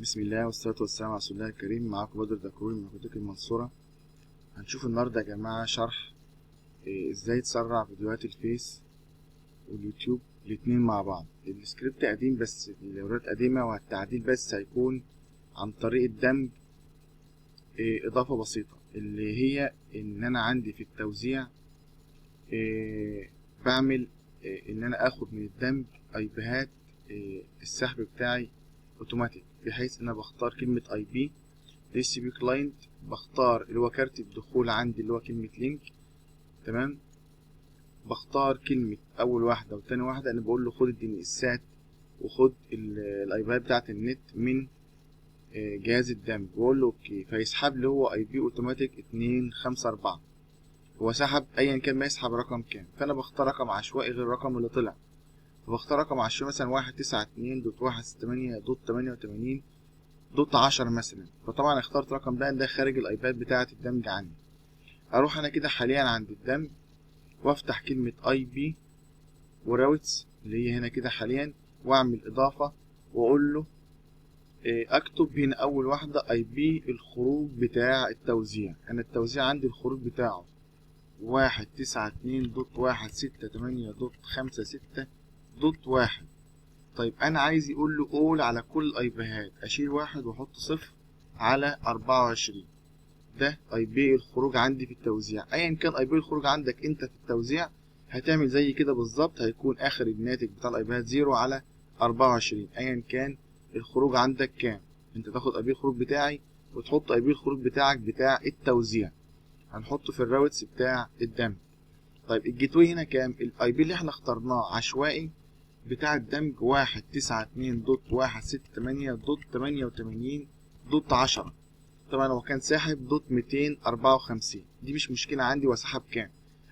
بسم الله والصلاة والسلام على رسول الله الكريم. معاكم بدر دكروري من منطقة المنصورة. هنشوف النهاردة يا جماعة شرح ازاي تسرع فيديوهات الفيس واليوتيوب الاتنين مع بعض. السكريبت قديم بس الأوراق قديمة، والتعديل بس هيكون عن طريق الدمج. إضافة بسيطة اللي هي إن أنا عندي في التوزيع بعمل إن أنا آخد من الدمج أيبيهات السحب بتاعي اوتوماتيك، بحيث ان انا بختار كلمة اي بي اس بي كلاينت، بختار اللي هو كارت الدخول عندي اللي هو كلمة لينك. تمام، بختار كلمة اول واحدة وتاني واحدة، انا بقول له خد الدي اس سات وخد الايبيهات بتاعت النت من جهاز الدمج، واقول له اوكي، فيسحب لي هو اي بي اوتوماتيك 254. هو سحب ايا كان ما يسحب رقم كام، فانا بختار رقم عشوائي غير الرقم اللي طلع، فبختار رقم عشوائي مثلا 192.168.88.10 مثلا. فطبعا اخترت رقم ده خارج الايباد بتاعة الدمج عندي. اروح انا كده حاليا عند الدمج وافتح كلمة اي بي وراوتس اللي هي هنا كده حاليا، واعمل اضافة واقول له اكتب هنا اول واحدة اي بي الخروج بتاع التوزيع. انا التوزيع عندي الخروج بتاعه 192.168.56.1. طيب انا عايز يقول له اول على كل الايبيهات، اشيل واحد واحط صفر على 24. ده اي بي الخروج عندي في التوزيع. ايا كان اي بي الخروج عندك انت في التوزيع هتعمل زي كده بالظبط، هيكون اخر الناتج بتاع الايبيهات 0 على 24 ايا كان الخروج عندك كام. انت تاخد اي بي الخروج بتاعي وتحط اي بي الخروج بتاعك بتاع التوزيع، هنحطه في الراوتس بتاع الدمج. طيب الجيت واي هنا كام؟ الاي بي اللي احنا اخترناه عشوائي بتاع الدمج 192.168.88.10. طبعا هو كان ساحب دوت 254، دي مش مشكلة عندي. وسحب كام؟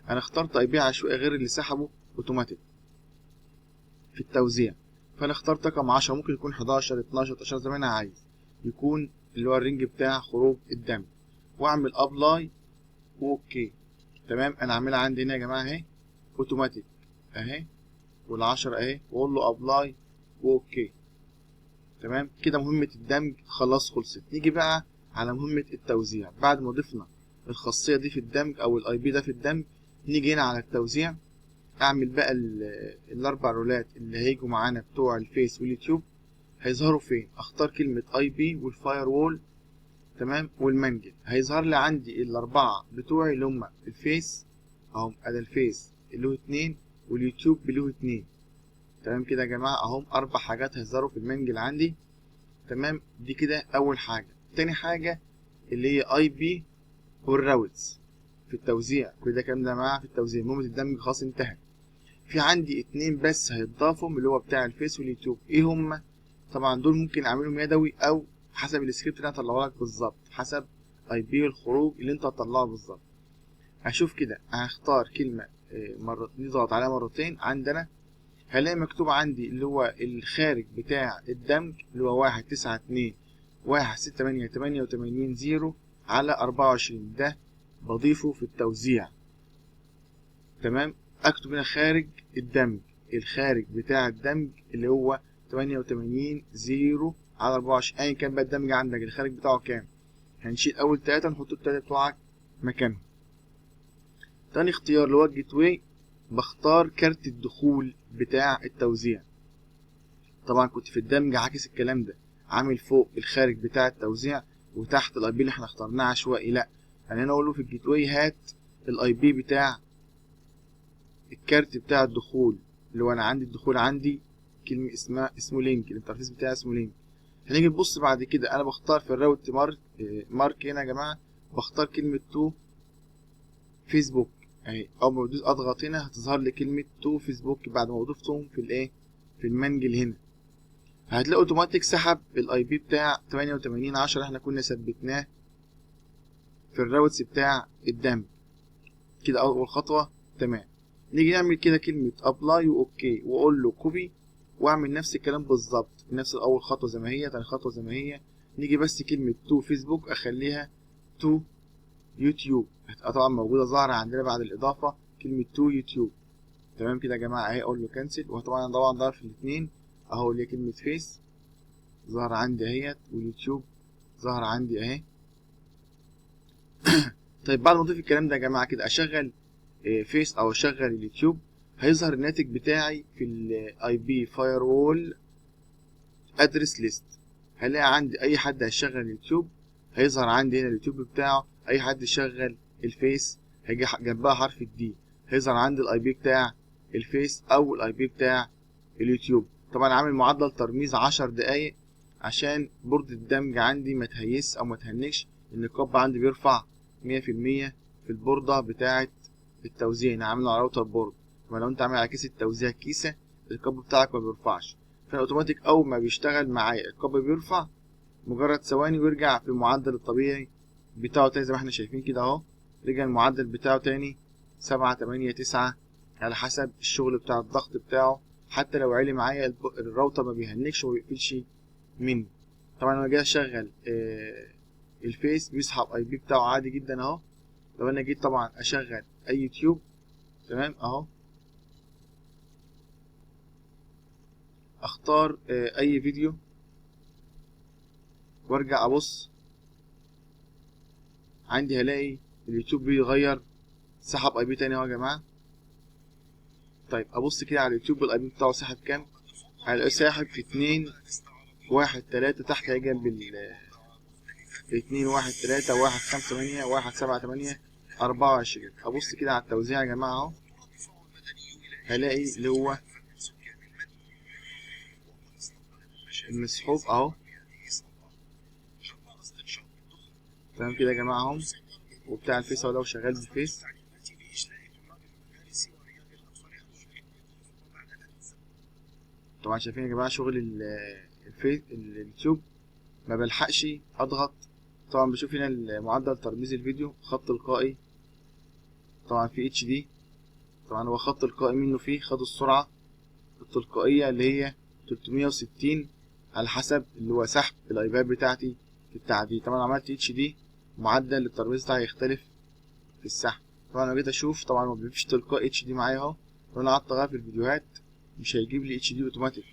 انا اخترت اي بي عشوائي غير اللي سحبه اوتوماتيك في التوزيع، فانا اخترت رقم 10، ممكن يكون 11 12 13 زي ما انا عايز يكون اللي هو الرينج بتاع خروج الدمج، واعمل ابلاي واوكي. تمام، انا عاملها عندي هنا يا جماعة اهي اوتوماتيك اهي، والعشرة اهي، واقول له ابلاي واوكي. تمام كده مهمة الدمج خلاص خلصت. نيجي بقى على مهمة التوزيع. بعد ما ضفنا الخاصية دي في الدمج او الاي بي ده في الدمج، نيجي هنا على التوزيع، اعمل بقى الاربع رولات اللي هيجوا معانا بتوع الفيس واليوتيوب هيظهروا فين. اختار كلمة اي بي والفاير وول، تمام، والمنجل. هيظهر لي عندي الاربعة بتوعي اللي هم الفيس اهم، ادي الفيس اللي هو 2 واليوتيوب اللي هو 2. تمام كده يا جماعة اهم اربع حاجات هيظهروا في المنجل عندي. تمام، دي كده اول حاجة. تاني حاجة اللي هي اي بي والراوتس في التوزيع. كل ده كلام ده معاه في التوزيع. مهمة الدمج خلاص انتهت. في عندي اتنين بس هيتضافوا اللي هو بتاع الفيس واليوتيوب. ايه هما؟ طبعا دول ممكن اعملهم يدوي او حسب السكريبت اللي انا هطلعه لك بالظبط، حسب اي بي الخروج اللي انت هتطلعه بالظبط. هشوف كده، هختار كلمة مرة، نضغط عليها مرتين عندنا، هلاقي مكتوب عندي اللي هو الخارج بتاع الدمج اللي هو 192.168.88.0 على 24. ده بضيفه في التوزيع. تمام، اكتب هنا خارج الدمج، الخارج بتاع الدمج اللي هو 88.0 على 24. ايا كان بقى الدمج عندك الخارج بتاعه كام، هنشيل اول 3 نحط التلاتة بتوعك مكانهم. تاني اختيار اللي هو الجيت واي، بختار كارت الدخول بتاع التوزيع. طبعا كنت في الدمج عاكس الكلام ده، عامل فوق الخارج بتاع التوزيع وتحت الاي بي اللي احنا اخترناه عشوائي. لا، يعني انا اقول له في الجيت واي هات الاي بي بتاع الكارت بتاع الدخول، اللي هو انا عندي الدخول عندي كلمه اسمه لينك، الانترفيس بتاعي اسمه لينك. هنيجي نبص بعد كده، انا بختار في الراوت مارك هنا يا جماعه، بختار كلمه تو فيسبوك اهي. اول ما بدوس اضغط هنا هتظهر لي كلمه تو فيسبوك بعد ما ضفتهم في الايه، في المنجل هنا. هتلاقي اوتوماتيك سحب الاي بي بتاع 88.10 احنا كنا ثبتناه في الراوتس بتاع الدمج. كده اول خطوه تمام. نيجي نعمل كده كلمه ابلاي واوكي واقول له كوبي، واعمل نفس الكلام بالظبط، نفس اول خطوه زي ما هي، تاني خطوه زي ما هي. نيجي بس كلمه تو فيسبوك اخليها تو يوتيوب، هتبقى طبعا موجوده ظاهره عندنا بعد الاضافه كلمه تو يوتيوب. تمام كده يا جماعه اهي، اقول له كانسل، وطبعا ضرب في الاثنين اهو اللي هي كلمه فيس ظهر عندي اهيت، واليوتيوب ظهر عندي اهي. طيب بعد ما اضيف الكلام ده يا جماعه كده اشغل فيس او اشغل اليوتيوب، هيظهر الناتج بتاعي في الاي بي فايروول ادرس ليست. هلاقي عندي اي حد هيشغل اليوتيوب هيظهر عندي هنا اليوتيوب بتاعه، اي حد يشغل الفيس هيجي جنبها حرف الدي هيظهر عندي الاي بي بتاع الفيس او الاي بي بتاع اليوتيوب. طبعا عامل معدل ترميز 10 دقايق عشان بورد الدمج عندي ما تهيس او ما تهنكش، ان الكاب عندي بيرفع 100% في البوردة بتاعة التوزيع. انا عامله على راوتر بورد، ولو انت عامل على كيس التوزيع كيسة الكاب بتاعك ما بيرفعش، فالاوتوماتيك اول ما بيشتغل معايا الكاب بيرفع مجرد ثواني ويرجع في المعدل الطبيعي بتاعه تاني. زي ما احنا شايفين كده اهو، رجع المعدل بتاعه تاني 7 8 9 على حسب الشغل بتاع الضغط بتاعه. حتى لو عالي معايا الراوتر ما بيهنكش وما بيقفلش مني. طبعا لما جيت اشغل الفيس بيسحب اي بي بتاعه عادي جدا اهو. لو انا جيت طبعا اشغل اي يوتيوب تمام اهو، اختار اي فيديو وارجع ابص عندي هلاقي اليوتيوب بيغير سحب اي بي تاني اهو يا جماعه. طيب ابص كده على اليوتيوب الاي بي بتاعه سحب كام، هلاقيه ساحب في 2 1 3 تحت هي جنب ال 2 1 3 1 5 8 1 7 8 24. ابص كده على التوزيع يا جماعه اهو، هلاقي اللي هو المسحوب اهو تمام كده يا جماعه اهو. وبتاع الفيس اهو لو شغال بالفيس طبعا شايفين يا جماعه شغل الفيس اليوتيوب ما بلحقش اضغط. طبعا بشوف هنا معدل ترميز الفيديو خط تلقائي طبعا في اتش دي. طبعا هو خط تلقائي منه فيه خد السرعه التلقائيه اللي هي 360 على حسب اللي هو سحب الايباد بتاعتي في التعديل. طبعا عملت اتش دي معدل الترميز بتاعي يختلف في السحب. طبعا لو جيت اشوف طبعا ما بيجيبش تلقائي اتش دي معايا اهو. لو انا قعدت اغير في الفيديوهات مش هيجيب لي اتش دي اوتوماتيك.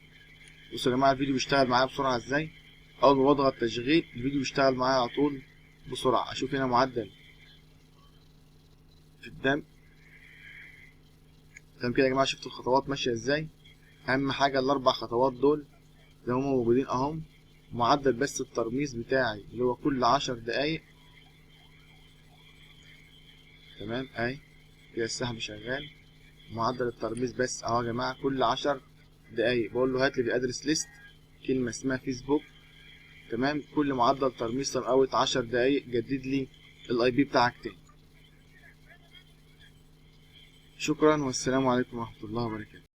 بصوا يا جماعه الفيديو بيشتغل معايا بسرعه ازاي. اول ما بضغط تشغيل الفيديو بيشتغل معايا على طول بسرعه. اشوف هنا معدل في الدم تمام كده يا جماعه. شفتوا الخطوات ماشيه ازاي. اهم حاجه الاربع خطوات دول زي هما موجودين اهم. معدل بس الترميز بتاعي اللي هو كل 10 دقايق تمام اهي كده السحب شغال. معدل الترميز بس اهو يا جماعه كل 10 دقايق بقول له هات لي بالادرس ليست كلمه اسمها فيسبوك تمام. كل معدل ترميز تايم اوت 10 دقايق جدد لي الاي بي بتاعك تاني. شكرا والسلام عليكم ورحمه الله وبركاته.